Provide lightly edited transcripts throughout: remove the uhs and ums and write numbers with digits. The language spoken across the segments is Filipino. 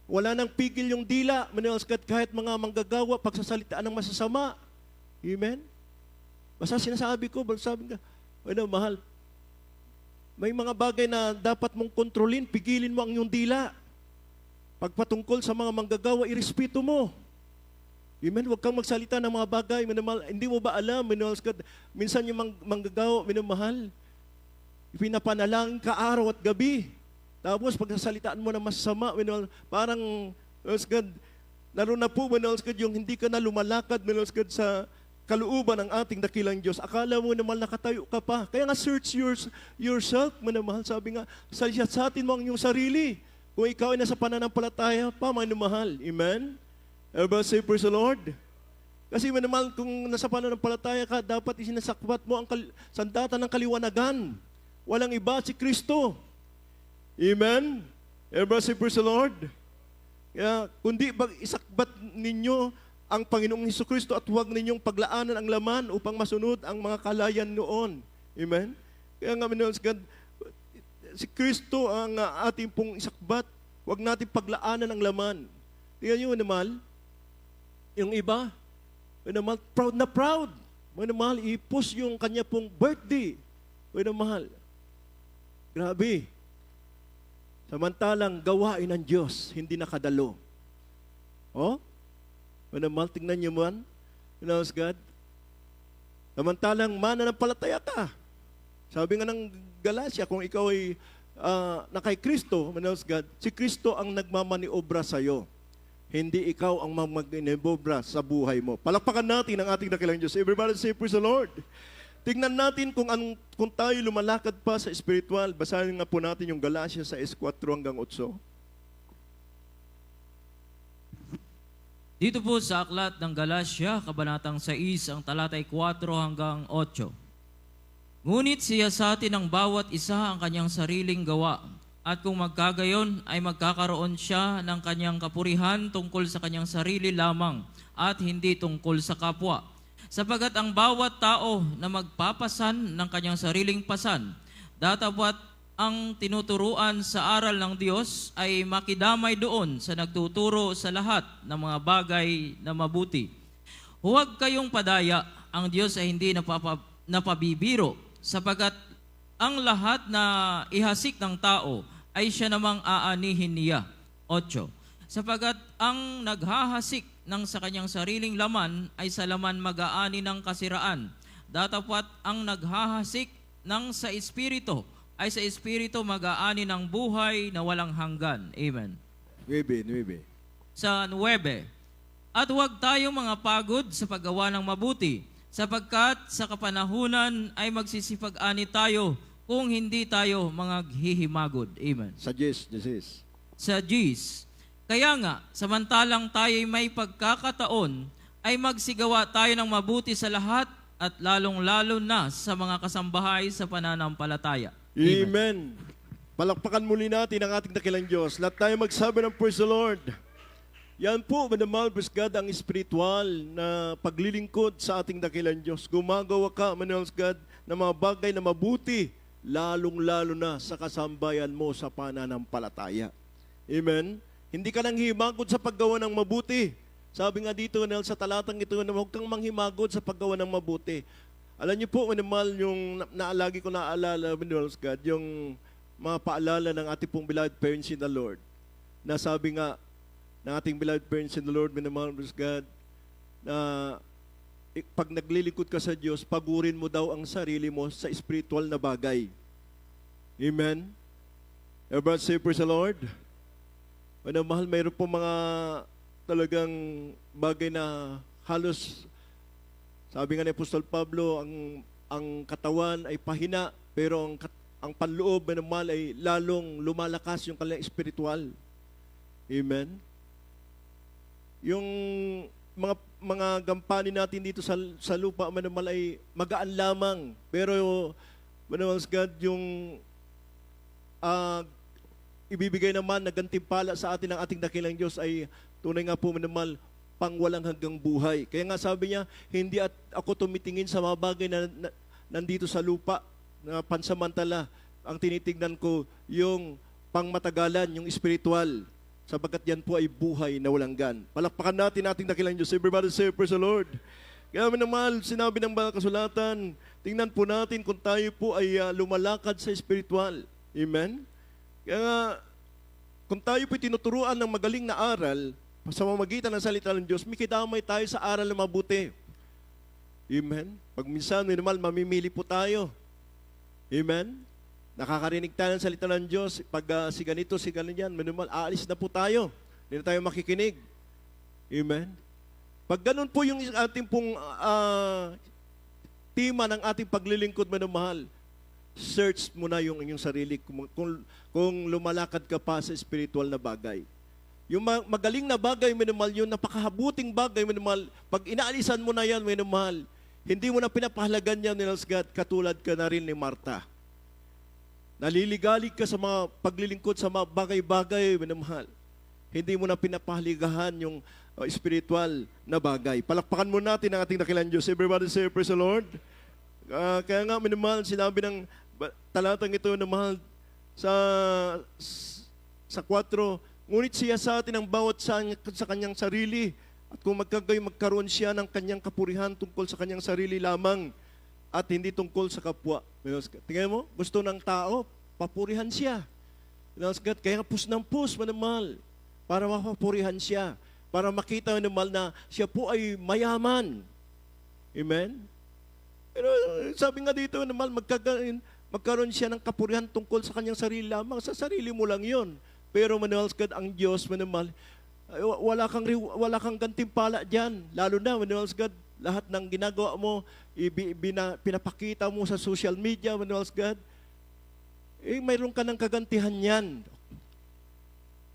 Wala nang pigil yung dila, kahit mga manggagawa, pagsasalitaan ng masasama. Amen? Basta sinasabi ko, sabi ka, mahal, may mga bagay na dapat mong kontrolin, pigilin mo ang iyong dila. Pagpatungkol sa mga manggagawa, irespeto mo. Amen? Huwag kang magsalita ng mga bagay, minamahal. Hindi mo ba alam, minsan yung manggagawa, minamahal, pinapanalangin ka araw at gabi. Tapos pagkasalitaan mo na masama, parang, lalo na po, yung hindi ka na lumalakad, sa kalooban ng ating dakilang Diyos. Akala mo naman nakatayo ka pa. Kaya nga search yourself, minamahal. Sabi nga, sa atin mo ang iyong sarili. Kung ikaw ay nasa pananampalataya pa, minamahal. Amen? Everybody say, praise the Lord. Kasi minamahal, kung nasa pananampalataya ka, dapat isinasakbat mo ang sandata ng kaliwanagan. Walang iba, si Kristo. Amen? Everybody say, praise the Lord. Kaya, kundi isakbat ninyo ang Panginoong Hesukristo at huwag ninyong paglaanan ang laman upang masunod ang mga kalayan noon. Amen? Kaya nga, si Kristo ang ating pong isakbat. Huwag natin paglaanan ang laman. Tingnan nyo, mahal, yung iba, mahal, proud na proud. Mahal, i-post yung kanya pong birthday. Mahal, grabe. Samantalang gawain ng Diyos, hindi nakadalo. Oh? Mahal, tingnan niyo man. God. Samantalang mananampalataya ka. Sabi nga ng Galacia, kung ikaw ay na kay Kristo, God, si Kristo ang nagmamaniobra sa iyo. Hindi ikaw ang mag-maniobra sa buhay mo. Palakpakan natin ang ating dakilang Diyos. Everybody say, praise the Lord. Tingnan natin kung tayo lumalakad pa sa spiritual. Basahin nga po natin yung Galacia 6:4-8. Dito po sa aklat ng Galacia, kabanatang 6, ang talatay 4-8. Ngunit siyasatin ng bawat isa ang kanyang sariling gawa, at kung magkagayon ay magkakaroon siya ng kanyang kapurihan tungkol sa kanyang sarili lamang at hindi tungkol sa kapwa. Sapagat ang bawat tao na magpapasan ng kanyang sariling pasan, datapwat ang tinuturuan sa aral ng Diyos ay makidamay doon sa nagtuturo sa lahat ng mga bagay na mabuti. Huwag kayong padaya, ang Diyos ay hindi napabibiro, sapagat ang lahat na ihasik ng tao ay siya namang aanihin niya. 8. Sapagat ang naghahasik ng sa kanyang sariling laman ay sa laman mag-aani ng kasiraan. Datapwat ang naghahasik ng sa Espiritu ay sa Espiritu mag-aani ng buhay na walang hanggan. Amen. 9. Sa 9. At huwag tayong mga pagod sa paggawa ng mabuti, sapagkat sa kapanahunan ay magsisipag-ani tayo kung hindi tayo mga hihimagod. Amen. Sa 10. Sa 10. Kaya nga, samantalang tayo'y may pagkakataon, ay magsigawa tayo ng mabuti sa lahat at lalong-lalo na sa mga kasambahay sa pananampalataya. Amen. Palakpakan muli natin ang ating dakilang Diyos. Lahat tayo magsabi ng praise the Lord. Yan po, manamahal, God, ang spiritual na paglilingkod sa ating dakilang Diyos. Gumagawa ka, manamahal, God, ng mga bagay na mabuti, lalong-lalo na sa kasambayan mo sa pananampalataya. Amen. Hindi ka nang himagod sa paggawa ng mabuti. Sabi nga dito, sa talatang ito, na huwag kang manghimagod sa paggawa ng mabuti. Alam niyo po, manamahal, yung lagi ko naalala, manamahal, God, yung mga paalala ng ating pong beloved parents in the Lord. Na sabi nga, ng ating beloved parents in the Lord, manamahal, God, na pag naglilingkod ka sa Diyos, pagurin mo daw ang sarili mo sa spiritual na bagay. Amen? Everybody say, praise the Lord. Mahal, mayroon po mga talagang bagay na halos, sabi nga ni Apostol Pablo, ang katawan ay pahina, pero ang panloob, mahal, ay lalong lumalakas yung kanilang spiritual. Amen? Yung mga gampanin natin dito sa lupa, mahal, ay magaan lamang. Pero, mahal, God, yung ibibigay naman na gantimpala sa atin ng ating dakilang Diyos ay tunay nga po, manamahal, pang walang hanggang buhay. Kaya nga sabi niya, hindi ako tumitingin sa mga bagay na nandito sa lupa, na pansamantala. Ang tinitignan ko, yung pangmatagalan, yung spiritual. Sabagat yan po ay buhay na walang gan. Palakpakan natin ating dakilang Diyos. Everybody say, praise the Lord. Kaya minamahal, sinabi ng mga kasulatan, tingnan po natin kung tayo po ay lumalakad sa spiritual. Amen? Kaya nga, kung tayo po tinuturuan ng magaling na aral, sa mamagitan ng salita ng Diyos, mikidamay tayo sa aral na mabuti. Amen? Pag minsan, minimal, mamimili po tayo. Amen? Nakakarinig tayo ng salita ng Diyos. Pag si ganito, si ganyan, minimal, aalis na po tayo. Hindi na tayo makikinig. Amen? Pag ganun po yung ating pong tema ng ating paglilingkod, minamahal, search mo na yung inyong sarili kung lumalakad ka pa sa spiritual na bagay. Yung magaling na bagay, minamahal, yung napakahabuting bagay, minamahal, pag inaalisan mo na yan, minamahal, hindi mo na pinapahalagan yan, God, katulad ka na rin ni Martha. Naliligalig ka sa mga paglilingkod sa mga bagay-bagay, minamahal. Hindi mo na pinapahaligahan yung spiritual na bagay. Palakpakan mo natin ang ating dakilang Diyos. Everybody say, praise the Lord. Kaya nga, minamahal, sinabi ng talatang ito, minamahal, sa 4, ngunit siya sa atin ang bawat sa kanyang sarili. At kung magkaroon siya ng kanyang kapurihan tungkol sa kanyang sarili lamang, at hindi tungkol sa kapwa. Tingnan mo, gusto ng tao, papurihan siya. Kaya pus ng pus, manamahal, para mapapurihan siya, para makita manamahal na siya po ay mayaman. Amen? Pero sabi nga dito, manamahal, magkaroon siya ng kapurihan tungkol sa kanyang sarili lamang, sa sarili mo lang yon. Pero manamahal, ang Diyos, manamahal, wala kang gantimpala dyan. Lalo na, manamahal, lahat ng ginagawa mo, pinapakita mo sa social media, Manuel's God, mayroon ka ng kagantihan yan.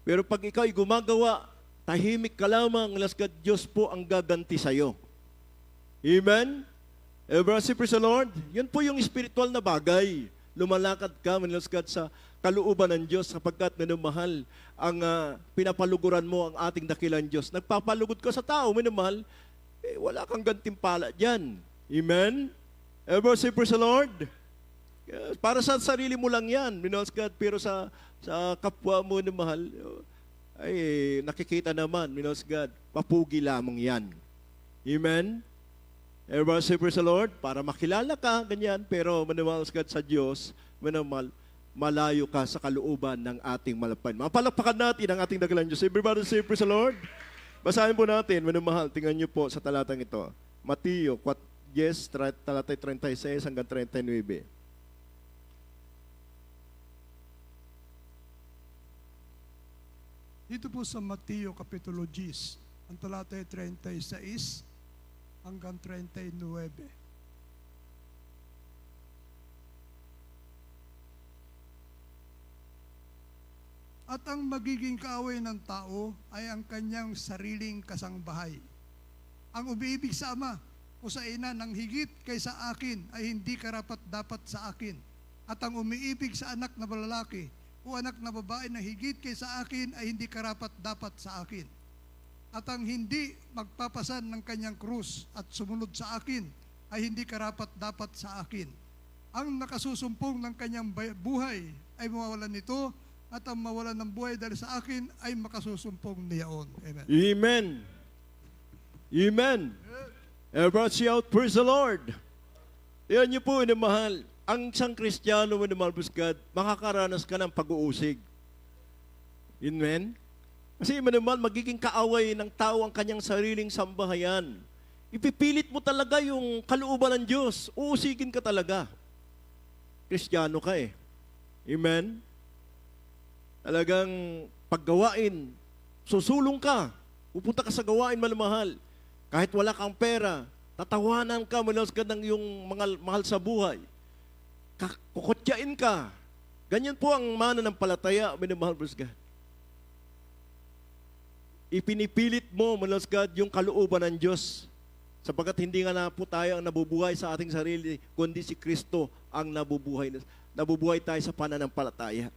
Pero pag ikaw ay gumagawa, tahimik ka lamang, Manuel's God, Diyos po ang gaganti sa'yo. Amen? Everybody praise the Lord. Yun po yung spiritual na bagay. Lumalakad ka, Manuel's God, sa kalooban ng Diyos sapagkat minamahal ang pinapaluguran mo ang ating dakilang Diyos. Nagpapalugod ka sa tao, minamahal, wala kang gantimpala dyan. Amen? Ever say, praise the Lord? Para sa sarili mo lang yan, God, pero sa kapwa mo na mahal, ay nakikita naman, God, papugi lamang yan. Amen? Ever say, praise the Lord? Para makilala ka, ganyan, pero God sa Diyos, malayo ka sa kalooban ng ating malapad. Mapalakpakan natin ang ating dakilang Diyos. Everybody say, praise the Lord. Basahin po natin, minamahal, tingnan niyo po sa talatang ito. Mateo, talatay 36 hanggang 39. Dito po sa Mateo Kapitulo 10, ang talatay 36 hanggang 39. At ang magiging kaaway ng tao ay ang kanyang sariling kasangbahay. Ang umiibig sa ama o sa ina ng higit kaysa akin ay hindi karapat-dapat sa akin. At ang umiibig sa anak na lalaki o anak na babae na higit kaysa akin ay hindi karapat-dapat sa akin. At ang hindi magpapasan ng kanyang krus at sumunod sa akin ay hindi karapat-dapat sa akin. Ang nakasusumpong ng kanyang buhay ay mawawalan nito, at ang mawalan ng buhay dahil sa akin ay makasusumpong niyaon. Amen. Amen. Amen. Everybody shout, praise the Lord. Yan niyo po, inamahal. Ang isang Kristiyano, inamahal, God, makakaranas ka ng pag-uusig. Amen. Kasi inamahal, magiging kaaway ng tao ang kanyang sariling sambahayan. Ipipilit mo talaga yung kalooban ng Diyos. Uusigin ka talaga. Kristiyano ka eh. Amen. Talagang paggawain, susulong ka, pupunta ka sa gawain malamahal. Kahit wala kang pera, tatawanan ka, malas ka ng iyong mga mahal sa buhay. Kukutyain ka. Ganyan po ang mananampalataya, minamahal po God. Ipinipilit mo, malas God, yung kalooban ng Diyos. Sapagat hindi nga na po tayo ang nabubuhay sa ating sarili, kundi si Kristo ang nabubuhay. Nabubuhay tayo sa pananampalataya.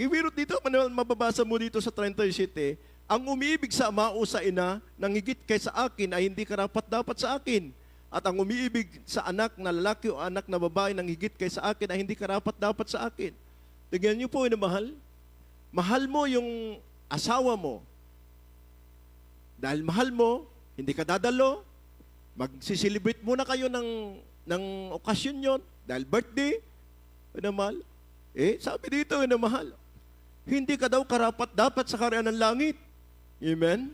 Ibirot dito, mababasa mo dito sa 37, ang umiibig sa ama o sa ina nang higit kaysa akin ay hindi karapat-dapat sa akin. At ang umiibig sa anak na lalaki o anak na babae nang higit kaysa akin ay hindi karapat-dapat sa akin. Tignan niyo po, mahal. Mahal mo yung asawa mo, dahil mahal mo, hindi ka dadalo, magsiselebrate muna kayo ng okasyon yon, dahil birthday, minamahal. Sabi dito, minamahal, hindi ka daw karapat dapat sa kaharian ng langit. Amen?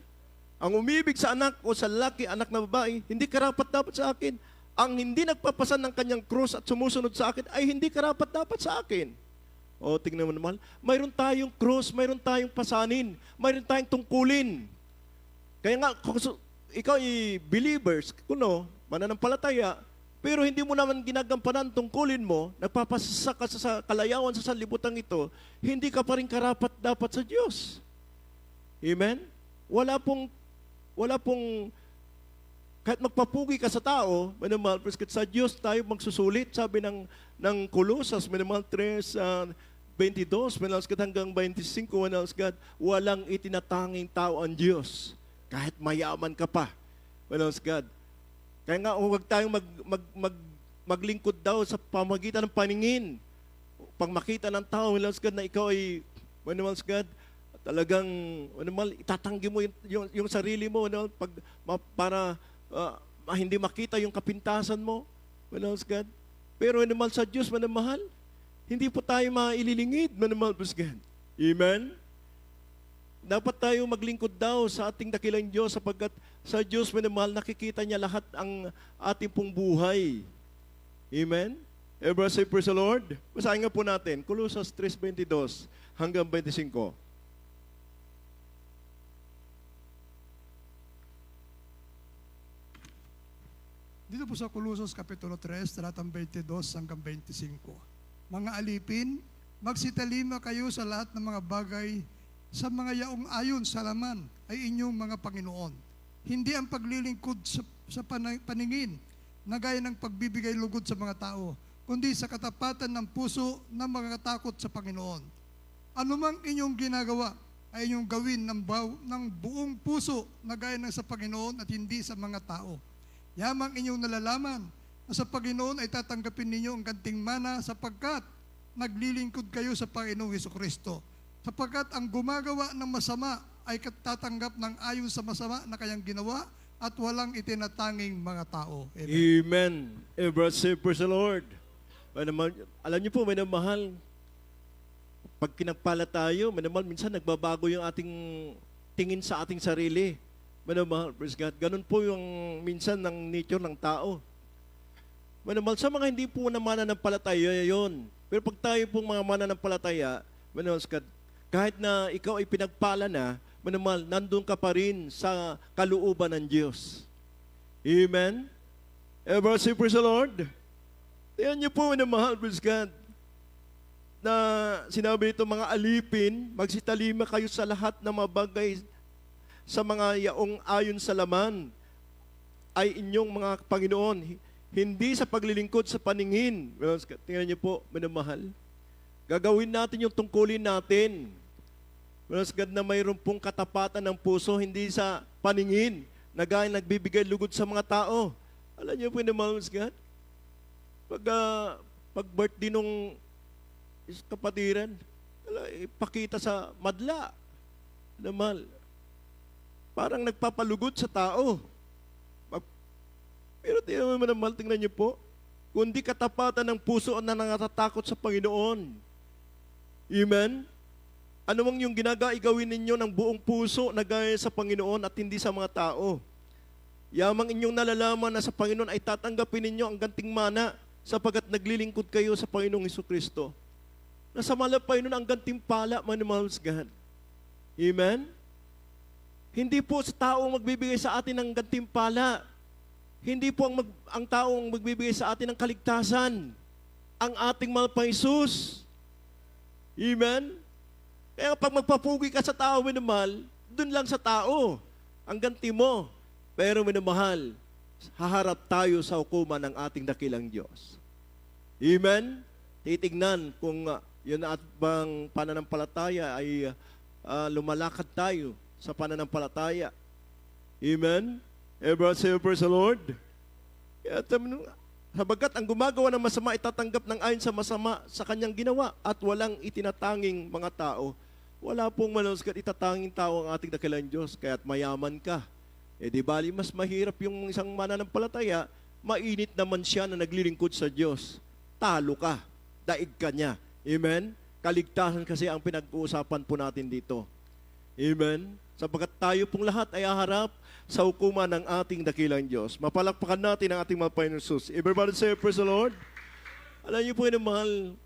Ang umibig sa anak o sa lalaki, anak na babae, hindi karapat dapat sa akin. Ang hindi nagpapasan ng kanyang krus at sumusunod sa akin ay hindi karapat dapat sa akin. O, tingnan mo naman, mayroon tayong krus, mayroon tayong pasanin, mayroon tayong tungkulin. Kaya nga, kung ikaw ay believers, kuno, mananampalataya, pero hindi mo naman ginagampanan tungkulin mo, nagpapasasa ka sa kalayawan sa sanlibutan ito, hindi ka pa rin karapat dapat sa Diyos. Amen? Wala pong kahit magpapugi ka sa tao, minamahal, sa Diyos tayo magsusulit, sabi ng Colossus, minamahal 3:22, minamahal hanggang 25, minamahal walang itinatanging tao ang Diyos, kahit mayaman ka pa, minamahal God. Kaya nga, huwag tayong maglingkod daw sa pamagitan ng paningin. Pag makita ng tao, minamahal God, na ikaw ay, minamahal God, talagang itatanggi mo yung sarili mo para hindi makita yung kapintasan mo. God. Pero manamahal sa Diyos, manamahal, hindi po tayo maililingid, manamahal God. Amen? Dapat tayo maglingkod daw sa ating dakilang Diyos sapagkat sa Diyos, manamahal, nakikita niya lahat ang ating pong buhay. Amen? Everyone say, praise the Lord. Basahin nga po natin, Colossus 3:22 hanggang 25. Dito po sa Colossus Kapitulo 3, talatang 22 hanggang 25. Mga alipin, magsitalima kayo sa lahat ng mga bagay sa mga yaong ayon sa laman ay inyong mga Panginoon. Hindi ang paglilingkod sa paningin na gaya ng pagbibigay lugod sa mga tao, kundi sa katapatan ng puso ng mga takot sa Panginoon. Anumang inyong ginagawa ay inyong gawin ng buong puso na gaya ng sa Panginoon at hindi sa mga tao. Yamang inyong nalalaman na sa Panginoon ay tatanggapin ninyo ang ganting mana sapagkat naglilingkod kayo sa Panginoong Hesukristo. Sapagkat ang gumagawa ng masama ay tatanggap ng ayon sa masama na kayang ginawa at walang itinatanging mga tao. Amen. Amen. Everyone say, praise the Lord. Alam niyo po, minamahal, pag kinagpala tayo, minamahal, minsan nagbabago yung ating tingin sa ating sarili. Minamahal, praise God. Ganun po yung minsan ng nature ng tao. Minamahal, sa mga hindi po na mananampalataya yun. Pero pag tayo pong mga mananampalataya, minamahal, kahit na ikaw ay pinagpala na, minamahal, nandun ka pa rin sa kalooban ng Diyos. Amen? Everyone say, praise the Lord. Tingnan niyo po, minamahal, praise God, na sinabi ito, mga alipin, magsitalima kayo sa lahat ng mga bagay sa mga yaong ayon sa laman ay inyong mga Panginoon, hindi sa paglilingkod sa paningin. Tingnan niyo po, minamahal. Gagawin natin yung tungkulin natin. God, na mayroon pong katapatan ng puso, hindi sa paningin, na gaya nagbibigay lugod sa mga tao. Alam niyo po, minamahal, God, pag birthday nung kapatiran, ipakita sa madla. Minamahal, parang nagpapalugod sa tao. Pero tingnan niyo po, kundi katapatan ng puso na nangatakot sa Panginoon. Amen? Ano mang yung igawin ninyo ng buong puso na gaya sa Panginoon at hindi sa mga tao. Yamang inyong nalalaman na sa Panginoon ay tatanggapin ninyo ang ganting mana sapagkat naglilingkod kayo sa Panginoong Hesukristo. Nasa malapay nun ang ganting pala, manimahal God. Amen? Hindi po sa taong magbibigay sa atin ng gantimpala. Hindi po ang taong magbibigay sa atin ng kaligtasan. Ang ating mahal pa Jesus. Amen? Kaya pag magpapugi ka sa tao, minamahal, dun lang sa tao ang ganti mo. Pero minamahal, haharap tayo sa hukuman ng ating dakilang Diyos. Amen? Titignan kung yun at bang pananampalataya ay lumalakad tayo sa pananampalataya. Amen? Everyone say, praise the Lord. Sabagat ang gumagawa ng masama itatanggap ng ayon sa masama sa kanyang ginawa at walang itinatanging mga tao. Wala pong manuskat itatanging tao ang ating dakilang Diyos, kaya't mayaman ka. Eh di bali, mas mahirap yung isang mananampalataya, mainit naman siya na naglilingkod sa Diyos. Talo ka, daig ka niya. Amen? Kaligtasan kasi ang pinag-uusapan po natin dito. Amen? Sapagkat tayo pong lahat ay haharap sa hukuman ng ating dakilang Diyos. Mapalakpakan natin ang ating mga Panginoon Jesus. Everybody say, praise the Lord. Alam niyo po, mahal,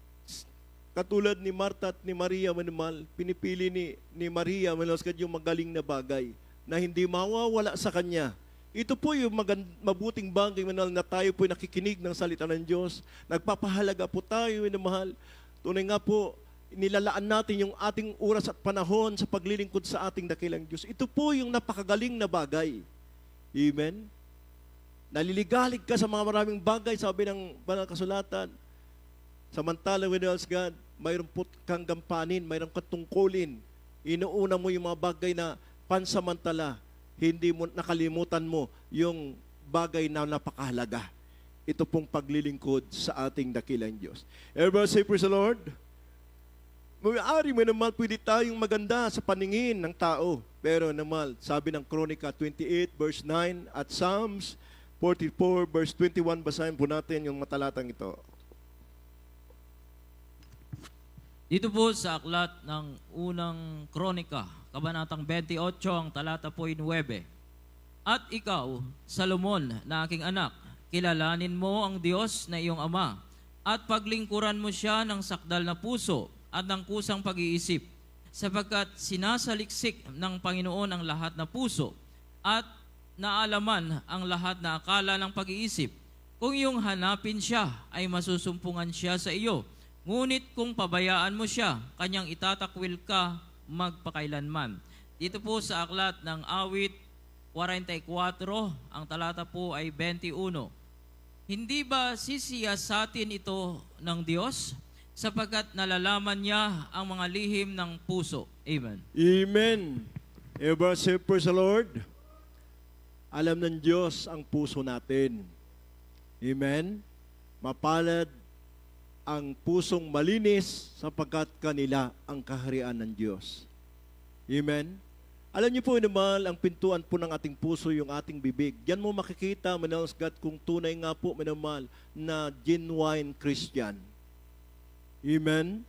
katulad ni Martha at ni Maria, manimahal, pinipili ni Maria, manaskat yung magaling na bagay na hindi mawawala sa kanya. Ito po yung mabuting bagay, manimahal, na tayo po nakikinig ng salita ng Diyos. Nagpapahalaga po tayo, manimahal. Tunay nga po, nilalaan natin yung ating oras at panahon sa paglilingkod sa ating dakilang Diyos. Ito po yung napakagaling na bagay. Amen? Naliligalig ka sa mga maraming bagay, sabi ng banal kasulatan. Samantala, when else God, mayroon po kang gampanin, mayroon kang tungkulin. Inuuna mo yung mga bagay na pansamantala. Hindi mo nakalimutan mo yung bagay na napakahalaga. Ito pong paglilingkod sa ating dakilang Diyos. Everybody say, praise the Lord. Maaari mo naman pwede tayong maganda sa paningin ng tao. Pero naman, sabi ng Kronika 28 verse 9 at Psalms 44 verse 21, basahin po natin yung matalatang ito. Dito po sa aklat ng unang Kronika, kabanatang 28, ang talata po 9. At ikaw, Salomon, na aking anak, kilalanin mo ang Diyos na iyong ama, at paglingkuran mo siya ng sakdal na puso at ng kusang pag-iisip, sapagkat sinasaliksik ng Panginoon ang lahat na puso at naalaman ang lahat na akala ng pag-iisip. Kung iyong hanapin siya, ay masusumpungan siya sa iyo. Ngunit kung pabayaan mo siya, kanyang itatakwil ka magpakailanman. Dito po sa aklat ng awit 44, ang talata po ay 21. Hindi ba sisiyasatin ito ng Diyos? Sapagkat nalalaman niya ang mga lihim ng puso. Amen. Amen. Everybody say, praise the Lord. Alam ng Diyos ang puso natin. Amen. Mapalad ang pusong malinis sapagkat kanila ang kaharian ng Diyos. Amen. Alam niyo po naman, ang pintuan po ng ating puso, yung ating bibig. Diyan mo makikita, manals God, kung tunay nga po, manamal, na genuine Christian. Amen.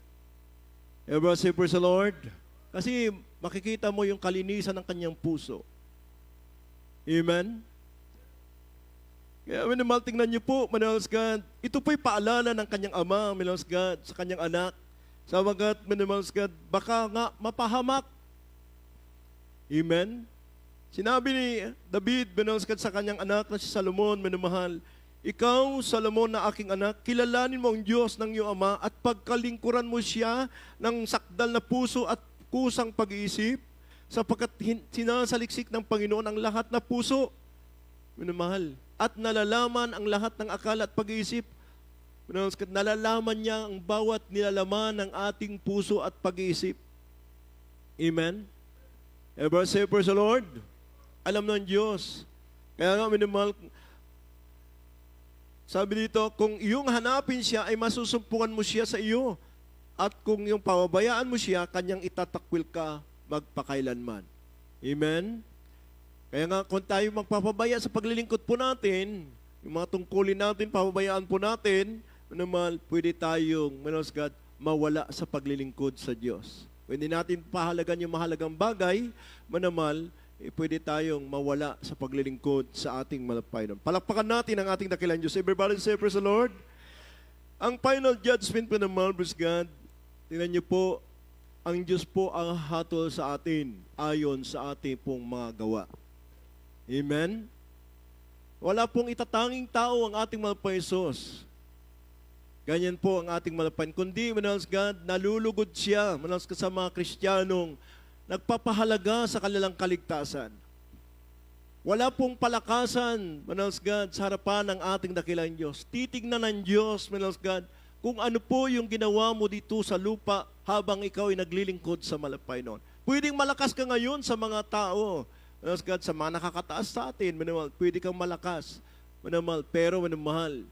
Everybody say, praise the Lord. Kasi makikita mo yung kalinisan ng kanyang puso. Amen. Kaya manamal, tingnan niyo po, manals God, ito po'y paalala ng kanyang ama, manals God, sa kanyang anak. Sabagat, manals God, baka nga mapahamak. Amen. Sinabi ni David, manals God, sa kanyang anak na si Salomon, manamahal, ikaw, Salomon, na aking anak, kilalanin mo ang Diyos ng iyong ama at pagkalingkuran mo siya ng sakdal na puso at kusang pag-iisip, sapagkat sinasaliksik ng Panginoon ang lahat na puso. Minamahal. At nalalaman ang lahat ng akala at pag-iisip. Nalalaman niya ang bawat nilalaman ng ating puso at pag-iisip. Amen? Ever say, praise the Lord? Alam ng Diyos. Kaya nga, minamahal, sabi dito, kung iyong hanapin siya, ay masusumpungan mo siya sa iyo. At kung iyong pababayaan mo siya, kanyang itatakwil ka magpakailanman. Amen? Kaya nga, kung tayo magpapabaya sa paglilingkod po natin, yung mga tungkulin natin, papabayaan po natin, naman, pwede tayong, manos God, mawala sa paglilingkod sa Diyos. Pwede natin pahalagan yung mahalagang bagay, manamal, pwede tayong mawala sa paglilingkod sa ating Panginoon. Palakpakan natin ang ating dakilang Diyos. Everybody say, praise the Lord. Ang final judgment po naman, praise God, tingnan niyo po, ang Diyos po ang hatol sa atin ayon sa ating pong mga gawa. Amen? Wala pong itatanging tao ang ating Panginoon. Ganyan po ang ating Panginoon. Kundi, manalas God, nalulugod siya, manalas ka sa mga Kristiyanong nagpapahalaga sa kanilang kaligtasan. Wala pong palakasan, manalas God, sa harapan ng ating dakilang Diyos. Titignan ng Diyos, manalas God, kung ano po yung ginawa mo dito sa lupa habang ikaw ay naglilingkod sa Panginoon. Pwedeng malakas ka ngayon sa mga tao, manalas God, sa mga nakakataas sa atin, manamal, pwede kang malakas, manamal, pero manamahal,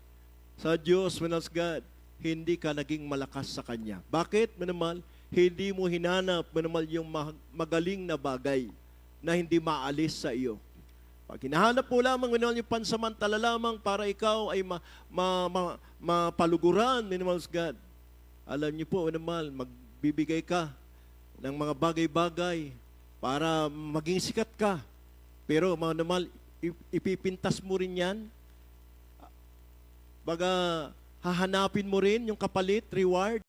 sa Diyos, manalas God, hindi ka naging malakas sa Kanya. Bakit, manamal? hindi mo hinanap manamal yung magaling na bagay na hindi maalis sa iyo. Pag hinahanap mo lamang manamal yung pansamantala lamang para ikaw ay mapaluguran, manamal God, alam niyo po, manamal, magbibigay ka ng mga bagay-bagay para maging sikat ka. Pero manamal, ipipintas mo rin yan. Baga, hahanapin mo rin yung kapalit, reward.